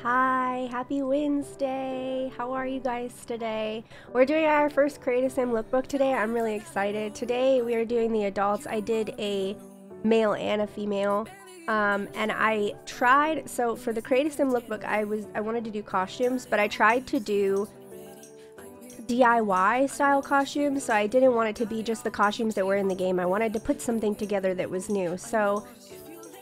Hi, happy Wednesday. How are you guys today? We're doing our first CAS Lookbook today. I'm really excited. Today we are doing the adults. I did a male and a female. And I tried, so for the CAS Lookbook, I wanted to do costumes, but I tried to do DIY style costumes, so I didn't want it to be just the costumes that were in the game. I wanted to put something together that was new. So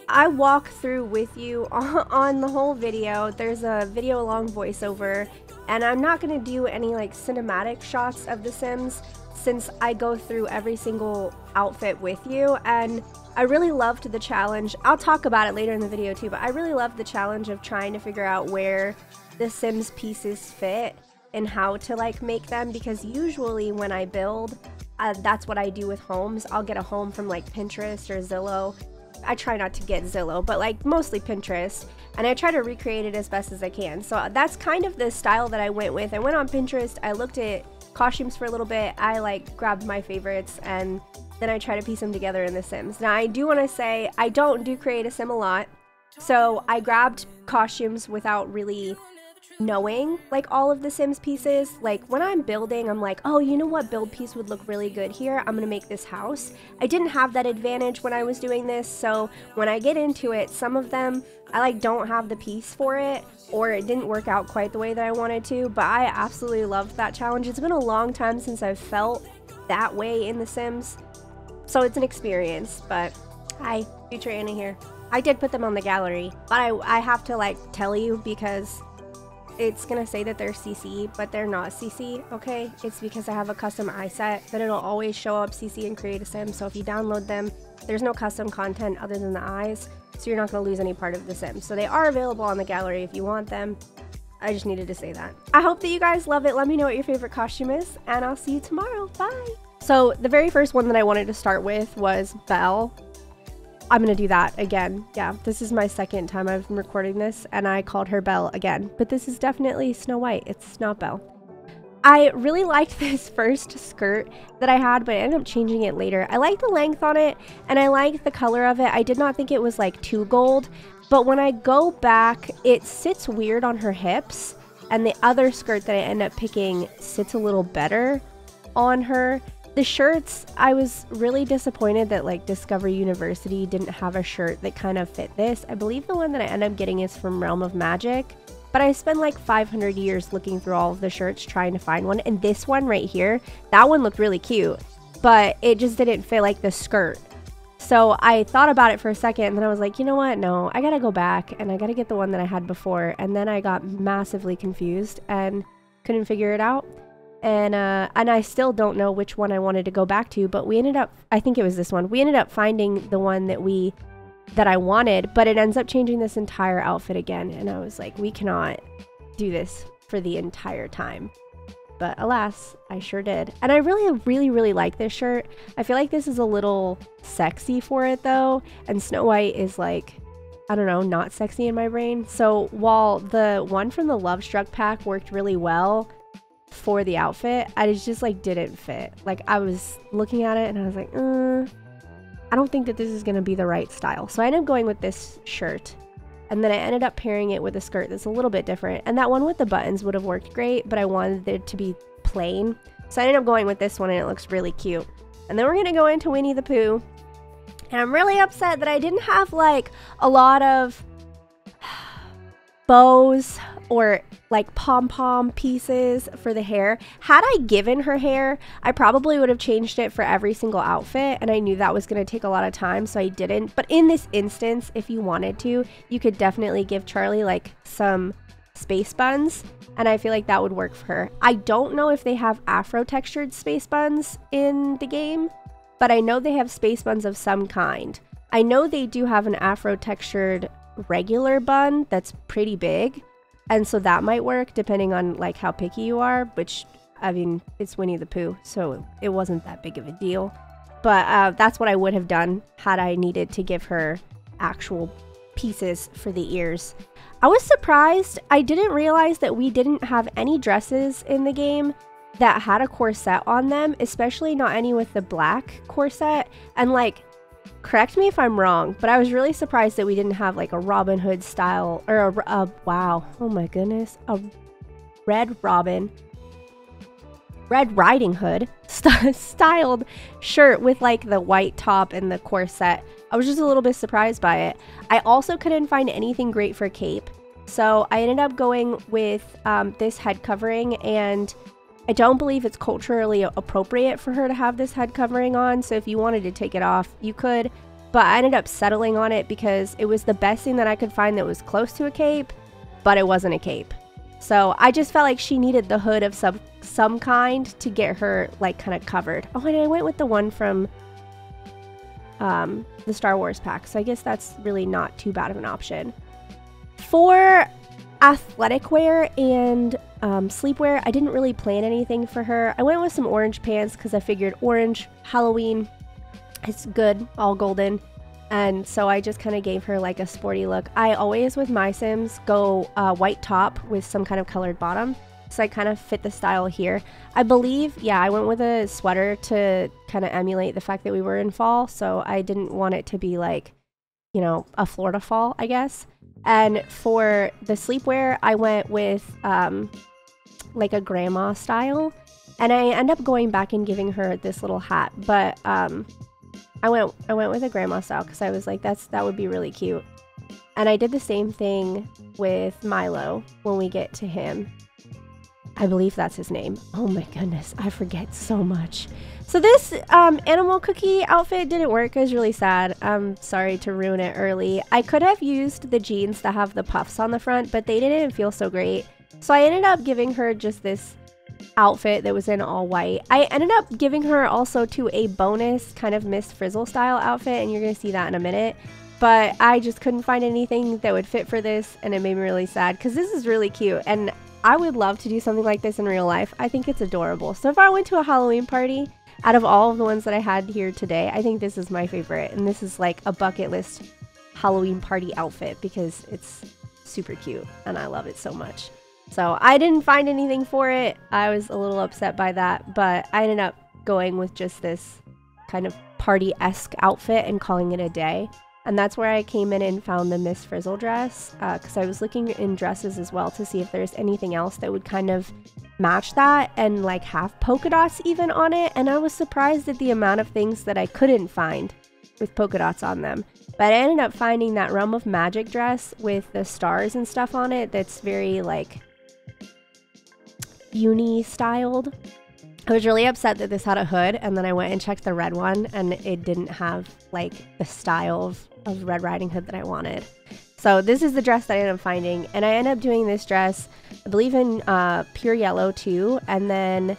I walk through with you on the whole video. There's a video long voiceover, and I'm not going to do any like cinematic shots of The Sims since I go through every single outfit with you, and I really loved the challenge. I'll talk about it later in the video too, but I really loved the challenge of trying to figure out where the Sims pieces fit and how to like make them, because usually when I build, that's what I do with homes. I'll get a home from like Pinterest or Zillow. I try not to get Zillow, but like mostly Pinterest, and I try to recreate it as best as I can. So that's kind of the style that I went with. I went on Pinterest, I looked at costumes for a little bit, I like grabbed my favorites, and then I try to piece them together in The Sims. Now I do want to say I don't do Create a Sim a lot, so I grabbed costumes without really knowing like all of the Sims pieces. Like when I'm building, I'm like, oh, you know what build piece would look really good here? I'm gonna make this house. I didn't have that advantage when I was doing this, so when I get into it, some of them I like don't have the piece for it, or it didn't work out quite the way that I wanted to, but I absolutely loved that challenge. It's been a long time since I've felt that way in The Sims, so it's an experience. But hi, future Anna here. I did put them on the gallery, but I have to like tell you because it's gonna say that they're CC, but they're not CC, okay? It's because I have a custom iSet, but it'll always show up CC and Create a Sim, so if you download them, there's no custom content other than the eyes, so you're not gonna lose any part of the Sim. So they are available on the gallery if you want them. I just needed to say that. I hope that you guys love it. Let me know what your favorite costume is, and I'll see you tomorrow. Bye! So the very first one that I wanted to start with was Belle. I'm gonna do that again. Yeah, this is my second time I've been recording this, and I called her Belle again, but this is definitely Snow White. It's not Belle. I really liked this first skirt that I had, but I ended up changing it later. I like the length on it, and I like the color of it. I did not think it was like too gold, but when I go back, it sits weird on her hips, and the other skirt that I end up picking sits a little better on her. The shirts, I was really disappointed that like Discovery University didn't have a shirt that kind of fit this. I believe the one that I end up getting is from Realm of Magic, but I spent like 500 years looking through all of the shirts trying to find one, and this one right here, that one looked really cute, but it just didn't fit like the skirt. So I thought about it for a second, and then I was like, you know what, no, I gotta go back and I gotta get the one that I had before, and then I got massively confused and couldn't figure it out. And I still don't know which one I wanted to go back to, but we ended up, I think it was this one. We ended up finding the one that I wanted, but it ends up changing this entire outfit again. And I was like, we cannot do this for the entire time. But alas, I sure did. And I really like this shirt. I feel like this is a little sexy for it though. And Snow White is like, I don't know, not sexy in my brain. So while the one from the Love Struck pack worked really well for the outfit, I just like didn't fit. Like I was looking at it and I was like, I don't think that this is gonna be the right style. So I ended up going with this shirt, and then I ended up pairing it with a skirt that's a little bit different, and that one with the buttons would have worked great, but I wanted it to be plain, so I ended up going with this one, and it looks really cute. And then we're gonna go into Winnie the Pooh, and I'm really upset that I didn't have like a lot of bows or like pom-pom pieces for the hair. Had I given her hair, I probably would have changed it for every single outfit, and I knew that was going to take a lot of time, so I didn't. But in this instance, if you wanted to, you could definitely give Charlie like some space buns, and I feel like that would work for her. I don't know if they have afro textured space buns in the game, but I know they have space buns of some kind. I know they do have an afro textured regular bun that's pretty big, and so that might work depending on like how picky you are, which I mean, it's Winnie the Pooh, so it wasn't that big of a deal. But that's what I would have done had I needed to give her actual pieces for the ears. I was surprised. I didn't realize that we didn't have any dresses in the game that had a corset on them, especially not any with the black corset. And like Correct me if I'm wrong, but I was really surprised that we didn't have like a Robin Hood style, or wow, oh my goodness, a Red Riding Hood styled shirt with like the white top and the corset. I was just a little bit surprised by it. I also couldn't find anything great for cape, so I ended up going with this head covering, and I don't believe it's culturally appropriate for her to have this head covering on, so if you wanted to take it off, you could, but I ended up settling on it because it was the best thing that I could find that was close to a cape, but it wasn't a cape. So I just felt like she needed the hood of some kind to get her like kind of covered. Oh, and I went with the one from the Star Wars pack, so I guess that's really not too bad of an option. For athletic wear and sleepwear, I didn't really plan anything for her. I went with some orange pants because I figured orange, Halloween, it's good, all golden. And so I just kind of gave her like a sporty look. I always, with my Sims, go white top with some kind of colored bottom. So I kind of fit the style here. I believe, yeah, I went with a sweater to kind of emulate the fact that we were in fall. So I didn't want it to be like, you know, a Florida fall, I guess. And for the sleepwear, I went with like a grandma style. And I end up going back and giving her this little hat. But I went with a grandma style because I was like, that would be really cute. And I did the same thing with Milo when we get to him. I believe that's his name. Oh my goodness, I forget so much. So this animal cookie outfit didn't work. I was really sad. I'm sorry to ruin it early. I could have used the jeans that have the puffs on the front, but they didn't feel so great. So I ended up giving her just this outfit that was in all white. I ended up giving her also to a bonus kind of Miss Frizzle style outfit, and you're gonna see that in a minute. But I just couldn't find anything that would fit for this, and it made me really sad because this is really cute, and I would love to do something like this in real life. I think it's adorable. So if I went to a Halloween party, out of all of the ones that I had here today, I think this is my favorite, and this is like a bucket list Halloween party outfit because it's super cute and I love it so much. So I didn't find anything for it. I was a little upset by that, but I ended up going with just this kind of party-esque outfit and calling it a day. And that's where I came in and found the Miss Frizzle dress, because I was looking in dresses as well to see if there's anything else that would kind of match that and like have polka dots even on it. And I was surprised at the amount of things that I couldn't find with polka dots on them. But I ended up finding that Realm of Magic dress with the stars and stuff on it that's very like uni styled. I was really upset that this had a hood, and then I went and checked the red one and it didn't have like the style of Red Riding Hood that I wanted. So this is the dress that I ended up finding, and I ended up doing this dress, I believe in pure yellow too, and then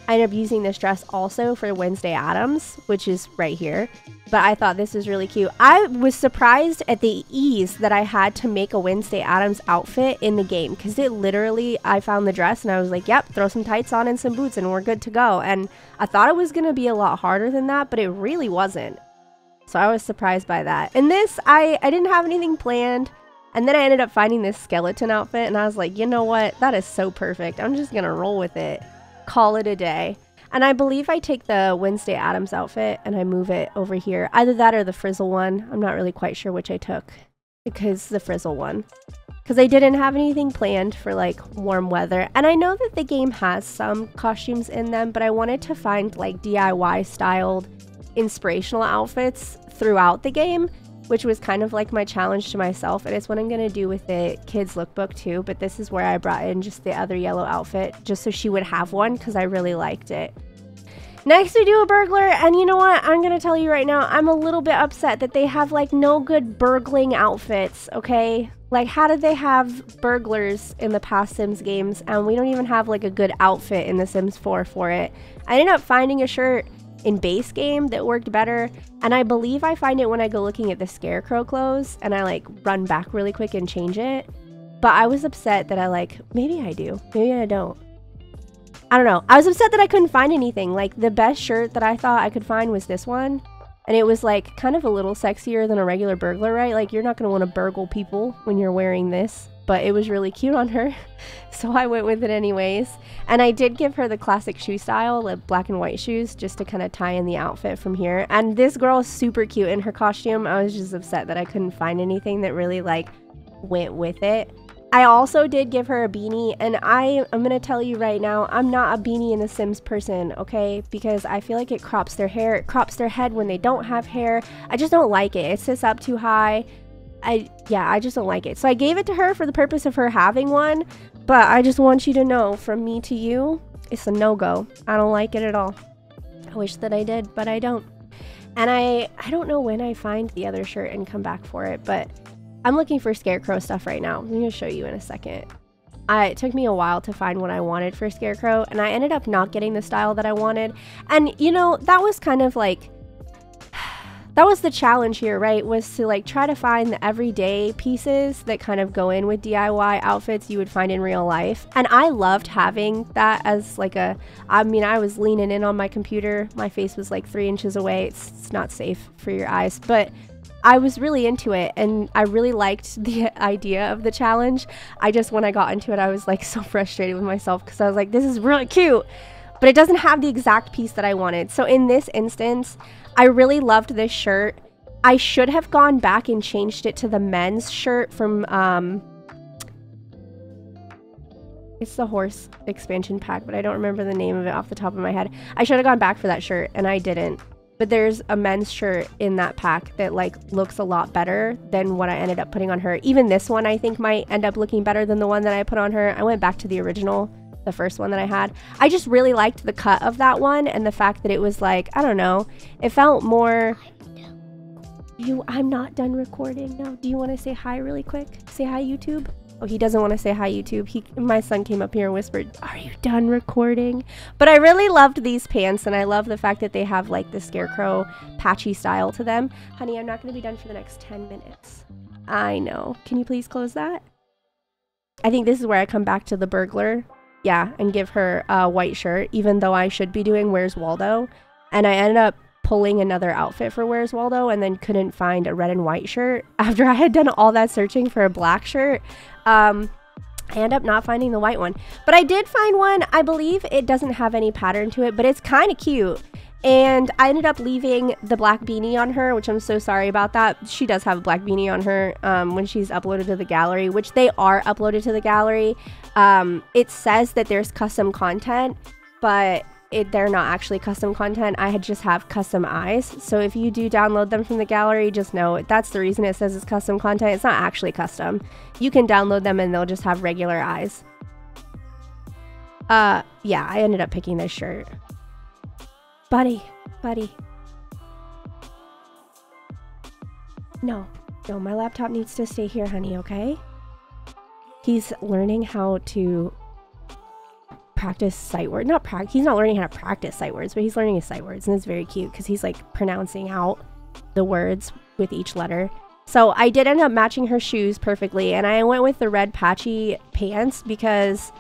I ended up using this dress also for Wednesday Addams, which is right here. But I thought this was really cute. I was surprised at the ease that I had to make a Wednesday Addams outfit in the game, because it literally, I found the dress and I was like, yep, throw some tights on and some boots and we're good to go. And I thought it was going to be a lot harder than that, but it really wasn't. So I was surprised by that. And this, I didn't have anything planned. And then I ended up finding this skeleton outfit and I was like, you know what? That is so perfect. I'm just going to roll with it. Call it a day. And I believe I take the Wednesday Addams outfit and I move it over here. Either that or the Frizzle one. I'm not really quite sure which I took. Because the Frizzle one. Because I didn't have anything planned for like warm weather. And I know that the game has some costumes in them, but I wanted to find like DIY styled inspirational outfits throughout the game, which was kind of like my challenge to myself, and it's what I'm going to do with the CAS Lookbook too. But this is where I brought in just the other yellow outfit just so she would have one, because I really liked it. Next we do a burglar, and you know what, I'm going to tell you right now, I'm a little bit upset that they have like no good burgling outfits, okay? Like, how did they have burglars in the past Sims games and we don't even have like a good outfit in the Sims 4 for it? I ended up finding a shirt in base game that worked better, and I believe I find it when I go looking at the Scarecrow clothes and I like run back really quick and change it. But I was upset that I like, maybe I do, maybe I don't. I don't know. I was upset that I couldn't find anything. Like, the best shirt that I thought I could find was this one, and it was like kind of a little sexier than a regular burglar, right? Like, you're not going to want to burgle people when you're wearing this. but it was really cute on her. So I went with it anyways. And I did give her the classic shoe style, the black and white shoes, just to kind of tie in the outfit from here. And this girl is super cute in her costume. I was just upset that I couldn't find anything that really like went with it. I also did give her a beanie, and I'm gonna tell you right now, I'm not a beanie in the Sims person, okay? Because I feel like it crops their hair, it crops their head when they don't have hair. I just don't like it. It sits up too high. Yeah, I just don't like it. So I gave it to her for the purpose of her having one, but I just want you to know, from me to you, it's a no-go. I don't like it at all. I wish that I did, but I don't. And I don't know when I find the other shirt and come back for it, but I'm looking for Scarecrow stuff right now. I'm going to show you in a second. It took me a while to find what I wanted for Scarecrow, and I ended up not getting the style that I wanted. And, you know, that was kind of like, that was the challenge here, right? Was to like try to find the everyday pieces that kind of go in with DIY outfits you would find in real life. And I loved having that as like a, I mean, I was leaning in on my computer. My face was like 3 inches away. It's not safe for your eyes, but I was really into it, and I really liked the idea of the challenge. I just, when I got into it, I was like so frustrated with myself because I was like, this is really cute, but it doesn't have the exact piece that I wanted. So in this instance, I really loved this shirt. I should have gone back and changed it to the men's shirt from, it's the horse expansion pack, but I don't remember the name of it off the top of my head. I should have gone back for that shirt, and I didn't. But there's a men's shirt in that pack that like looks a lot better than what I ended up putting on her. Even this one I think might end up looking better than the one that I put on her. I went back to the original, the first one that I had. I just really liked the cut of that one, and the fact that it was like, I don't know, it felt more... I'm not done recording. No, do you want to say hi really quick? Say hi, YouTube? Oh, he doesn't want to say hi, YouTube. My son came up here and whispered, are you done recording? But I really loved these pants, and I love the fact that they have like the Scarecrow patchy style to them. Honey, I'm not going to be done for the next 10 minutes. I know. Can you please close that? I think this is where I come back to the burglar. Yeah, and give her a white shirt, even though I should be doing Where's Waldo. And I ended up pulling another outfit for Where's Waldo, and then couldn't find a red and white shirt. After I had done all that searching for a black shirt, I ended up not finding the white one. But I did find one. I believe it doesn't have any pattern to it, but it's kind of cute. And I ended up leaving the black beanie on her, which I'm so sorry about that. She does have a black beanie on her when she's uploaded to the gallery, which they are uploaded to the gallery. It says that there's custom content, but they're not actually custom content. I just have custom eyes. So if you do download them from the gallery, just know that's the reason it says it's custom content. It's not actually custom. You can download them and they'll just have regular eyes. Yeah, I ended up picking this shirt. Buddy. No, my laptop needs to stay here, honey, okay? He's learning how to practice sight words. He's not learning how to practice sight words, but he's learning his sight words, and it's very cute because he's like pronouncing out the words with each letter. So I did end up matching her shoes perfectly, and I went with the red patchy pants because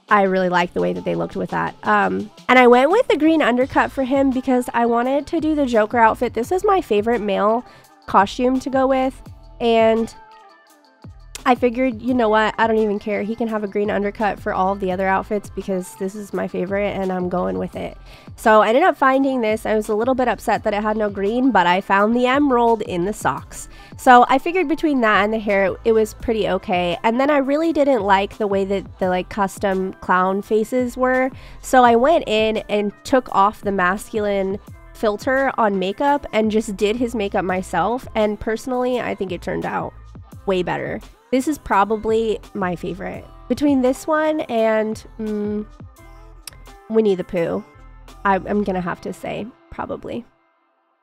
I really liked the way that they looked with that. And I went with the green undercut for him because I wanted to do the Joker outfit. This is my favorite male costume to go with, and I figured, you know what, I don't even care. He can have a green undercut for all of the other outfits because this is my favorite and I'm going with it. So I ended up finding this. I was a little bit upset that it had no green, but I found the emerald in the socks. So I figured between that and the hair, it was pretty okay. And then I really didn't like the way that the like custom clown faces were. So I went in and took off the masculine filter on makeup and just did his makeup myself. And personally, I think it turned out way better. This is probably my favorite. Between this one and Winnie the Pooh, I'm gonna have to say, probably.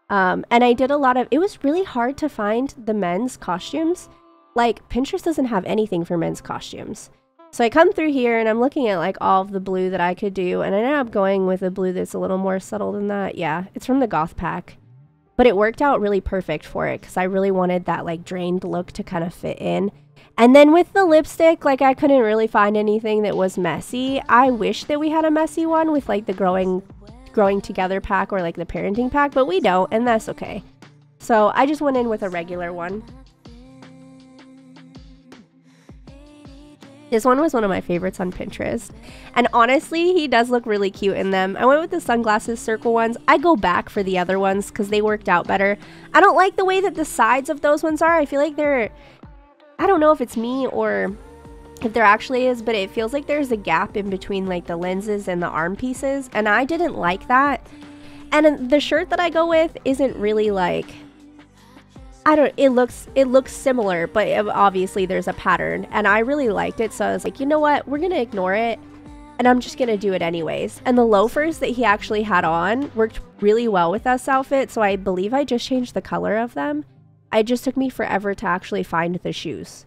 And I did a lot of, it was really hard to find the men's costumes. Like, Pinterest doesn't have anything for men's costumes. So I come through here and I'm looking at like all of the blue that I could do, and I ended up going with a blue that's a little more subtle than that. Yeah, it's from the Goth pack. But it worked out really perfect for it because I really wanted that like drained look to kind of fit in. And then with the lipstick, like I couldn't really find anything that was messy. I wish that we had a messy one with like the growing together pack or like the parenting pack, but we don't, and that's okay. So I just went in with a regular one. This one was one of my favorites on Pinterest. And honestly, he does look really cute in them. I went with the sunglasses circle ones. I go back for the other ones because they worked out better. I don't like the way that the sides of those ones are. I feel like they're... I don't know if it's me or if there actually is, but it feels like there's a gap in between like the lenses and the arm pieces. And I didn't like that. And the shirt that I go with isn't really like... it looks similar, but obviously there's a pattern, and I really liked it, so I was like, you know what, we're gonna ignore it, and I'm just gonna do it anyways. And the loafers that he actually had on worked really well with this outfit, so I believe I just changed the color of them. It just took me forever to actually find the shoes.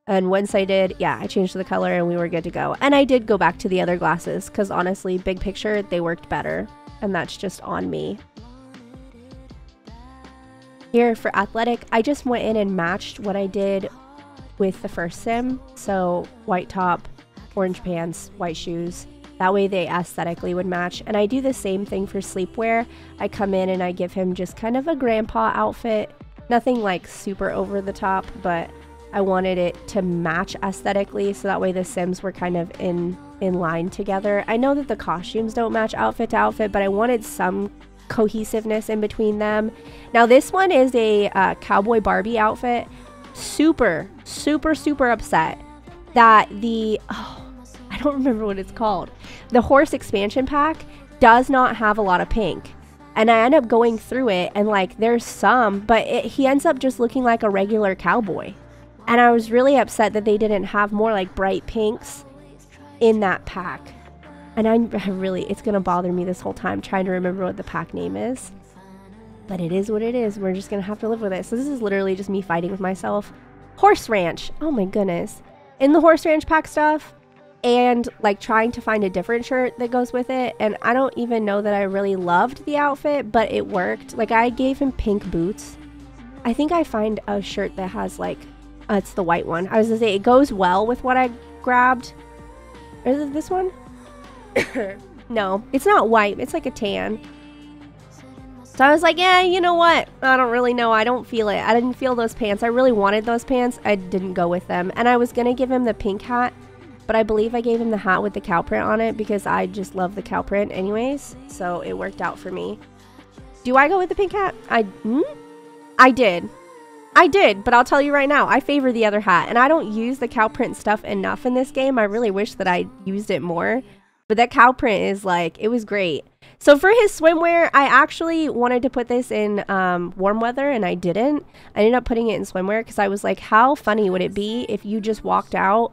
And once I did, yeah, I changed the color and we were good to go. And I did go back to the other glasses, because honestly, big picture, they worked better, and that's just on me. Here for athletic, I just went in and matched what I did with the first sim. So white top, orange pants, white shoes. That way they aesthetically would match. And I do the same thing for sleepwear. I come in and I give him just kind of a grandpa outfit. Nothing like super over the top, but I wanted it to match aesthetically, so that way the sims were kind of in line together. I know that the costumes don't match outfit to outfit, but I wanted some cohesiveness in between them. Now this one is a Cowboy Barbie outfit. Super upset that I don't remember what it's called. The horse expansion pack does not have a lot of pink. And I end up going through it and like there's some, but he ends up just looking like a regular cowboy. And I was really upset that they didn't have more like bright pinks in that pack. And I really, it's going to bother me this whole time trying to remember what the pack name is. But it is what it is. We're just going to have to live with it. So this is literally just me fighting with myself. Horse Ranch. Oh my goodness. In the Horse Ranch pack stuff and like trying to find a different shirt that goes with it. And I don't even know that I really loved the outfit, but it worked. Like I gave him pink boots. I think I find a shirt that has like, it's the white one. I was going to say it goes well with what I grabbed. Is it this one? No, it's not white. It's like a tan. So I was like, yeah, you know what? I don't really know. I don't feel it. I didn't feel those pants. I really wanted those pants. I didn't go with them. And I was going to give him the pink hat, but I believe I gave him the hat with the cow print on it because I just love the cow print anyways. So it worked out for me. Do I go with the pink hat? I did, but I'll tell you right now, I favor the other hat. And I don't use the cow print stuff enough in this game. I really wish that I used it more. But that cow print is like, it was great. So for his swimwear, I actually wanted to put this in warm weather and I didn't. I ended up putting it in swimwear because I was like, how funny would it be if you just walked out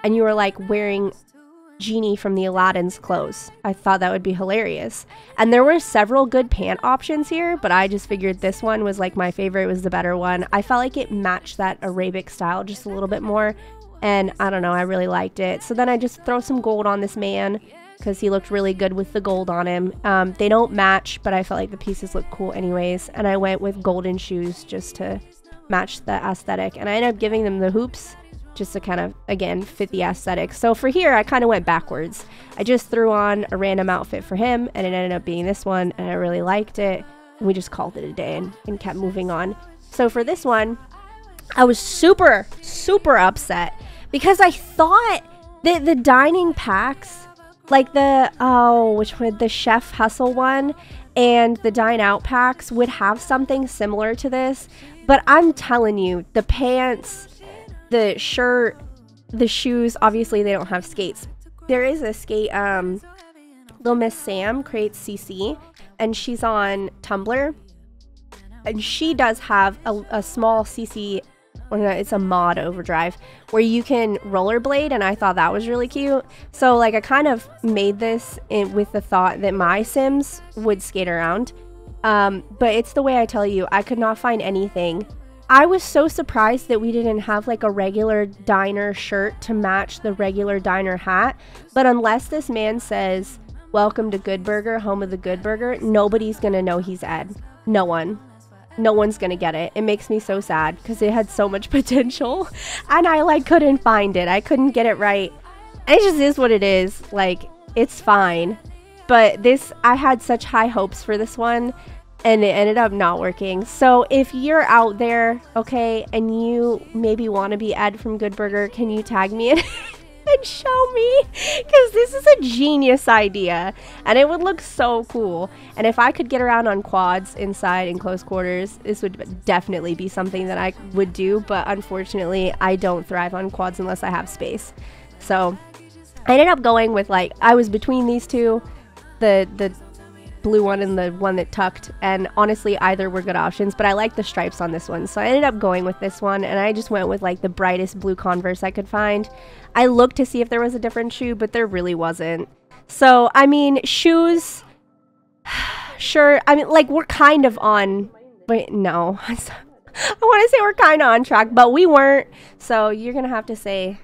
and you were like wearing Genie from the Aladdin's clothes? I thought that would be hilarious. And there were several good pant options here, but I just figured this one was like my favorite. It was the better one. I felt like it matched that Arabic style just a little bit more. And I don't know, I really liked it. So then I just throw some gold on this man because he looked really good with the gold on him. They don't match, but I felt like the pieces look cool anyways. And I went with golden shoes just to match the aesthetic. And I ended up giving them the hoops just to kind of, again, fit the aesthetic. So for here, I kind of went backwards. I just threw on a random outfit for him and it ended up being this one and I really liked it. And we just called it a day and kept moving on. So for this one, I was super upset because I thought that the dining packs, like the, which one, the Chef Hustle one and the Dine Out packs would have something similar to this. But I'm telling you, the pants, the shirt, the shoes, obviously they don't have skates. There is a skate, Little Miss Sam creates CC and she's on Tumblr. And she does have a small CC, it's a mod overdrive where you can rollerblade, and I thought that was really cute. So like I kind of made this with the thought that my Sims would skate around. But it's the way I tell you, I could not find anything. I was so surprised that we didn't have like a regular diner shirt to match the regular diner hat. But unless this man says, "Welcome to Good Burger, home of the Good Burger," nobody's gonna know he's Ed. No one. No one's gonna get it. It makes me so sad because it had so much potential and I like couldn't find it. I couldn't get it right. And it just is what it is. Like, it's fine. But this, I had such high hopes for this one and it ended up not working. So if you're out there, okay, and you maybe want to be Ed from Good Burger, can you tag me in? and show me, because this is a genius idea and it would look so cool. And if I could get around on quads inside in close quarters, this would definitely be something that I would do, but unfortunately I don't thrive on quads unless I have space. So I ended up going with, like, I was between these two, the blue one and the one that tucked, and honestly either were good options, but I like the stripes on this one, so I ended up going with this one, and I just went with like the brightest blue Converse I could find. I looked to see if there was a different shoe, but there really wasn't. So I mean, shoes, sure, I mean, like, we're kind of on, wait, no, I want to say we're kind of on track, but we weren't, so you're gonna have to say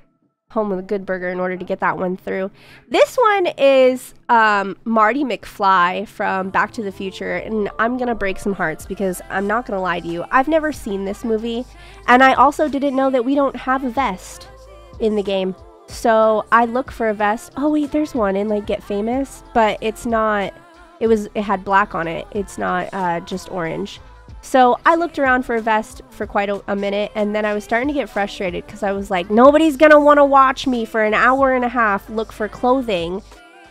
Home with a Good Burger in order to get that one through. This one is Marty McFly from Back to the Future, and I'm gonna break some hearts because I'm not gonna lie to you, I've never seen this movie, and I also didn't know that we don't have a vest in the game. So I look for a vest. Oh wait, there's one in like Get Famous, but it's not, it had black on it, it's not just orange. So I looked around for a vest for quite a minute, and then I was starting to get frustrated because I was like, nobody's gonna want to watch me for an hour and a half look for clothing.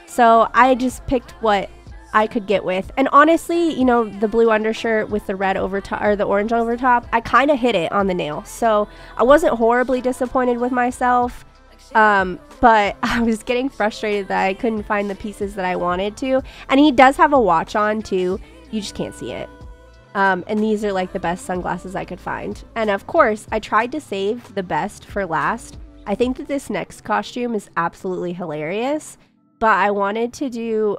So I just picked what I could get with. And honestly, you know, the blue undershirt with the red over top, or the orange over top, I kind of hit it on the nail. So I wasn't horribly disappointed with myself, but I was getting frustrated that I couldn't find the pieces that I wanted to. And he does have a watch on too, you just can't see it. And these are like the best sunglasses I could find. And of course, I tried to save the best for last. I think that this next costume is absolutely hilarious, but I wanted to do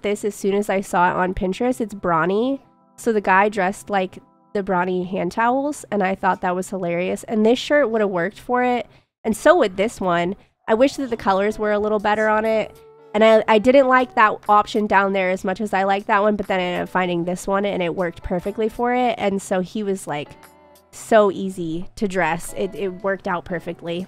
this as soon as I saw it on Pinterest. It's Brawny. So the guy dressed like the Brawny hand towels, and I thought that was hilarious. And this shirt would have worked for it. And so would this one. I wish that the colors were a little better on it. And I didn't like that option down there as much as I like that one, but then I ended up finding this one and it worked perfectly for it. And so he was like so easy to dress. It worked out perfectly.